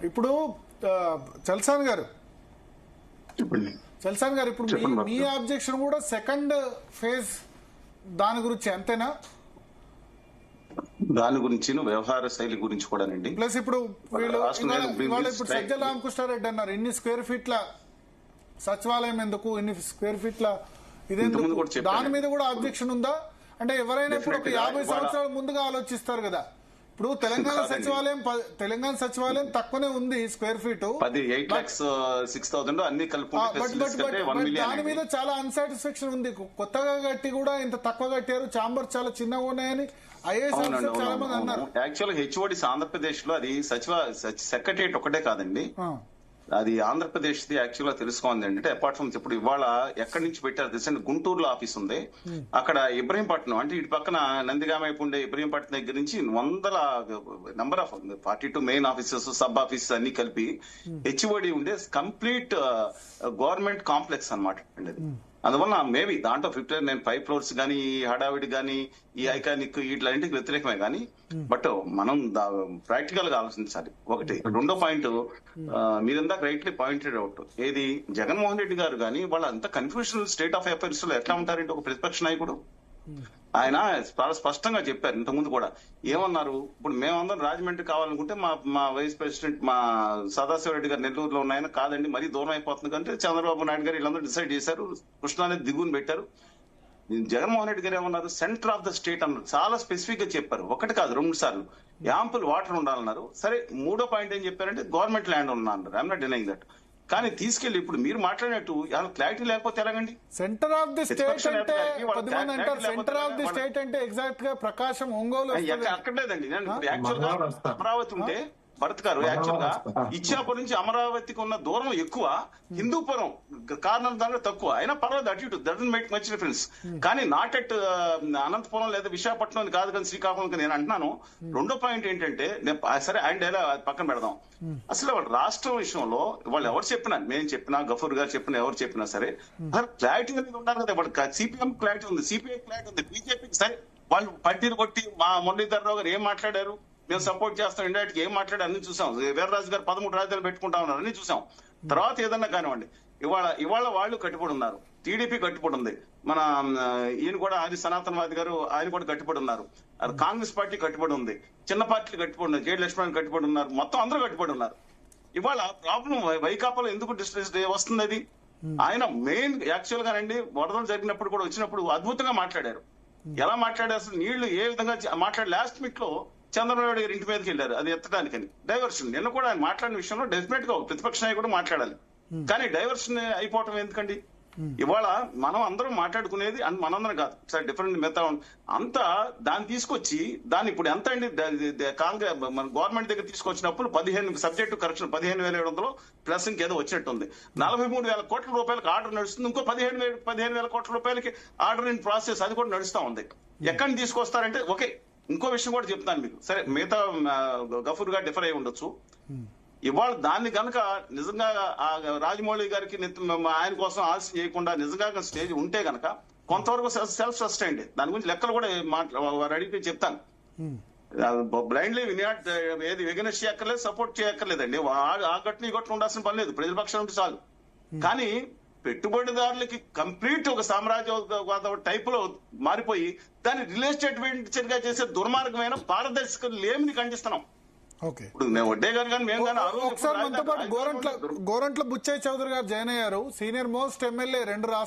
ఇప్పుడు చల్సాన్ గారు ఇప్పుడు మీ ఆబ్జెక్షన్ కూడా సెకండ్ ఫేజ్ దాని గురించి అంతేనా? దాని గురించి వ్యవహార శైలి గురించి కూడానండి. ప్లస్ ఇప్పుడు ఇప్పుడు సజ్జల రామకృష్ణారెడ్డి అన్నారు ఇన్ని స్క్వేర్ ఫీట్ల సచివాలయం ఎందుకు, ఇన్ని స్క్వేర్ ఫీట్ల ఇదెందుకు, దాని మీద కూడా ఆబ్జెక్షన్ ఉందా? అంటే ఎవరైనా ఇప్పుడు ఒక 50 సంవత్సరాల ముందుగా ఆలోచిస్తారు కదా. ఇప్పుడు తెలంగాణ సచివాలయం తక్కువనే ఉంది స్క్వేర్ ఫీట్, దాని మీద చాలా అన్సాటిస్ఫాక్షన్ ఉంది. కొత్తగా కట్టి కూడా ఇంత తక్కువ కట్టారు, చాంబర్ చాలా చిన్నగా ఉన్నాయని ఐఏఎస్ ఆఫీసర్ చాలా మంది అన్నారు. యాక్చువల్ హెచ్ఓడిస్ ఆంధ్రప్రదేశ్ లో అది సెక్రటరియట్ ఒకటే కాదండి, అది ఆంధ్రప్రదేశ్ ది యాక్చువల్ గా తెలుసుకోండి అంటే అపార్ట్ ఫ్రమ్ ఇప్పుడు ఇవాళ ఎక్కడి నుంచి పెట్టారు తెలుసండి, గుంటూరులో ఆఫీస్ ఉంది, అక్కడ ఇబ్రహీంపట్నం అంటే ఇటు పక్కన నందిగామ వైపు ఉండే ఇబ్రహీంపట్నం దగ్గర నుంచి వందల number of 42 main offices sub offices అన్ని కలిపి హెచ్ఓడి ఉండే కంప్లీట్ గవర్నమెంట్ కాంప్లెక్స్ అనమాట అండి. అందువల్ల మేబీ దాంట్లో 5 ఫ్లోర్స్ కానీ ఈ హడావిడి కానీ ఈ ఐకానిక్ వీటిలన్నింటికి వ్యతిరేకమే కానీ బట్ మనం ప్రాక్టికల్ గా ఆలోచించాలి. ఒకటి. రెండో పాయింట్, మీరందాక రైట్లీ పాయింటెడ్ అవుట్, ఏది జగన్మోహన్ రెడ్డి గారు కానీ వాళ్ళ అంత కన్ఫ్యూషనల్ స్టేట్ ఆఫ్ అఫైర్స్ లో ఎట్లా ఉంటారంటే ఒక ప్రతిపక్ష నాయకుడు ఆయన చాలా స్పష్టంగా చెప్పారు ఇంతకుముందు కూడా. ఏమన్నారు, ఇప్పుడు మేమందరం రాజమండ్రి కావాలనుకుంటే మా వైస్ ప్రెసిడెంట్ మా సదాశివరెడ్డి గారు నెల్లూరులో ఉన్నాయని కాదండి మరీ దూరం అయిపోతుంది కంటే చంద్రబాబు నాయుడు గారు వీళ్ళందరూ డిసైడ్ చేశారు, కృష్ణానది దిగుని పెట్టారు. జగన్మోహన్ రెడ్డి గారు ఏమన్నారు, సెంటర్ ఆఫ్ ద స్టేట్ అన్నారు, చాలా స్పెసిఫిక్ గా చెప్పారు. ఒకటి కాదు 2 సార్లు యాంపుల్ వాటర్ ఉండాలన్నారు. సరే, మూడో పాయింట్ ఏం చెప్పారంటే గవర్నమెంట్ ల్యాండ్ ఉన్నారు. I'm not denying that. కానీ తీసుకెళ్లి ఇప్పుడు మీరు మాట్లాడినట్టు క్లారిటీ లేకపోతే ఎలాగండి? సెంటర్ ఆఫ్ ది స్టేట్ అంటే సెంటర్ ఆఫ్ ది స్టేట్ అంటే ఎగ్జాక్ట్ గా ప్రకాశం, ఒంగోలు అక్కర్లేదండి. యాక్చువల్ గా అమరావతి ఉంటే భరత్ గారు యాక్చువల్ గా ఇచ్చాపురం నుంచి అమరావతికి ఉన్న దూరం ఎక్కువ, హిందూపురం కారణం దాంట్లో తక్కువ, అయినా పర్వాలేదు అటు ఇటు డజంట్ మేక్ మచ్ డిఫరెన్స్. కానీ నాట్ ఎట్ అనంతపురం లేదా విశాఖపట్నం కాదు కానీ శ్రీకాకుళం నేను అంటున్నాను. రెండో పాయింట్ ఏంటంటే సరే అండ్ ఎలా పక్కన పెడదాం, అసలు రాష్ట్రం విషయంలో వాళ్ళు ఎవరు చెప్పినా, మేము చెప్పినా గఫూర్ గారు చెప్పినా ఎవరు చెప్పినా సరే క్లారిటీ అనేది ఉండాలి కదా. వాళ్ళు సిపిఎం క్లారిటీ ఉంది, సిపిఐ క్లారిటీ ఉంది, బీజేపీకి సరే వాళ్ళు పట్టీలు కొట్టి మా మురళీధరరావు గారు ఏం మాట్లాడారు, మేము సపోర్ట్ చేస్తాం ఇండైరెక్ట్ ఏం మాట్లాడి అన్ని చూసాం. వీర్రాజు గారు 13 రాజధానులు పెట్టుకుంటా ఉన్నారు, అన్ని చూసాం. తర్వాత ఏదన్నా కానివ్వండి, ఇవాళ వాళ్ళు కట్టుబడి ఉన్నారు, టీడీపీ కట్టుబడి ఉంది, మన ఈయన కూడా ఆది సనాతనవాది గారు ఆయన కూడా కట్టుబడి ఉన్నారు, కాంగ్రెస్ పార్టీ కట్టుబడి ఉంది, చిన్న పార్టీలు కట్టుబడి ఉన్నారు, జేడి లక్ష్మణ్ కట్టుబడి ఉన్నారు, మొత్తం అందరూ కట్టుబడి ఉన్నారు. ఇవాళ ప్రాబ్లం వైకాపాలో ఎందుకు డిస్ట్రెస్ వస్తుంది? అది ఆయన మెయిన్ యాక్చువల్ గానండి వరదలు జరిగినప్పుడు కూడా వచ్చినప్పుడు అద్భుతంగా మాట్లాడారు. ఎలా మాట్లాడారు, అసలు నీళ్లు ఏ విధంగా మాట్లాడి లాస్ట్ మినిట్ లో చంద్రబాబు నాయుడు గారు ఇంటి మీదకి వెళ్ళారు అది ఎత్తడానికని. డైవర్షన్ నిన్న కూడా ఆయన మాట్లాడిన విషయంలో డెఫినెట్ గా ప్రతిపక్ష నాయకుడు మాట్లాడాలి, కానీ డైవర్షన్ అయిపోవటం ఎందుకండి? ఇవాళ మనం అందరం మాట్లాడుకునేది మనందరం కాదు, సార్ డిఫరెంట్ మిగతా అంతా దాన్ని తీసుకొచ్చి దాన్ని ఇప్పుడు ఎంత అండి కాంగ్రెస్ మన గవర్నమెంట్ దగ్గర తీసుకొచ్చినప్పుడు 15 సబ్జెక్టు కరెక్షన్ 15,700 ప్లస్ ఇంకేదో వచ్చినట్టుంది. 43,000 కోట్ల రూపాయలకి ఆర్డర్ నడుస్తుంది, ఇంకో 15,000 కోట్ల రూపాయలకి ఆర్డర్ ఇన్ ప్రాసెస్ అది కూడా నడుస్తా ఉంది. ఎక్కడిని తీసుకొస్తారంటే ఓకే. ఇంకో విషయం కూడా చెప్తాను మీకు, సరే మిగతా గఫూర్ గారు డిఫర్ అయి ఉండొచ్చు. ఇవాళ దాన్ని కనుక నిజంగా రాజమౌళి గారికి ఆయన కోసం ఆలస్యం చేయకుండా నిజంగా స్టేజ్ ఉంటే గనక కొంతవరకు సెల్ఫ్ సస్టైన్డ్, దాని గురించి లెక్కలు కూడా అడిగితే చెప్తాను. బ్లైండ్లీ ఏది విఘ్నెస్ చేయక్కర్లేదు, సపోర్ట్ చేయక్కర్లేదండి, ఆ గట్టుని ఈ గట్టును ఉండాల్సిన పని లేదు, ప్రజల పక్షం ఉంటే చాలు. కానీ పెట్టుబడిదారులకి కంప్లీట్ ఒక సామ్రాజ్యవాద టైప్ లో మారిపోయి దాన్ని రియల్ ఎస్టేట్ వెంచర్ గా చేసే దుర్మార్గమైన పారదర్శకత లేమిని ఖండిస్తున్నాం. ఇప్పుడు మేము వడ్డే గారు కానీ మేము కానీ ఒకసారి మనతో పాటు గోరంట్ల బుచ్చయ్య చౌదరి గారు జాయిన్ అయ్యారు, సీనియర్ మోస్ట్ ఎమ్మెల్యే 2 రాష్ట్రాలు.